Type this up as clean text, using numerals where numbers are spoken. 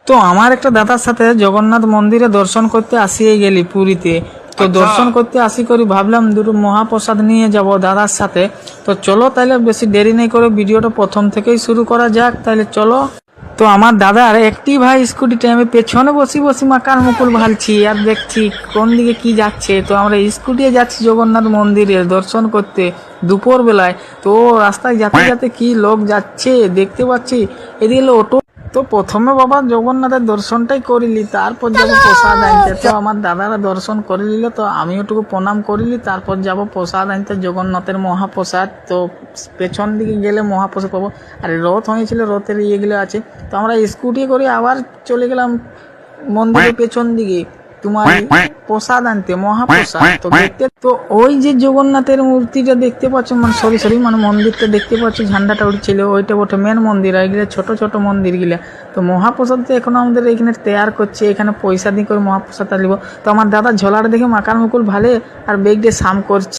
তো আমার একটা দাদার সাথে জগন্নাথ মন্দিরে দর্শন করতে আসিয়ে গেলি পুরীতে। তো দর্শন করতে আসি করি ভাবলাম দুটো মহাপ্রসাদ নিয়ে যাব দাদার সাথে। তো চলো তাহলে বেশি দেরি নেই করে ভিডিওটা প্রথম থেকেই শুরু করা যাক, তাহলে চলো। তো আমার দাদার একটি ভাই স্কুটিতে আমি পেছনে বসি বসি মাকার মুকুল ভালছি আর দেখছি কোন দিকে কি যাচ্ছে। তো আমরা স্কুটিতে যাচ্ছি জগন্নাথ মন্দিরে দর্শন করতে দুপুর বেলায়। তো রাস্তায় যেতে যেতে কি লোক যাচ্ছে দেখতে পাচ্ছি, এদিকে হলো অটো। তো প্রথমে বাবা জগন্নাথের দর্শনটাই করিলি, তারপর যাবো প্রসাদ আনতে। তো আমার দাদারা দর্শন করে নিলে, তো আমি ওটুকু প্রণাম করিলি, তারপর যাব প্রসাদ আনতে জগন্নাথের মহাপ্রসাদ। তো পেছন দিকে গেলে মহাপ্রসাদ পাবো। আর রথ হয়েছিল, রথের ইয়েগুলো আছে। তো আমরা স্কুটি করে আবার চলে গেলাম মন্দিরের পেছন দিকে তোমার প্রসাদ আনতে, মহাপ্রসাদ। তো দেখতে, তো ওই যে জগন্নাথের মূর্তিটা দেখতে পাচ্ছ, মানে সরি মানে মন্দিরটা দেখতে পাচ্ছ, ঝান্ডাটা উঠছিল, ওইটা বটে মেন মন্দির। আর এগুলো ছোট ছোট মন্দির গিলা। তো মহাপ্রসাদ তো এখন আমাদের এখানে তৈয়ার করছে, এখানে পয়সা দিয়ে করে মহাপ্রসাদটা নিব। তো আমার দাদা ঝোলাটা দেখে মাকার মুকুল ভালে আর বেগ দিয়ে সাম করছে।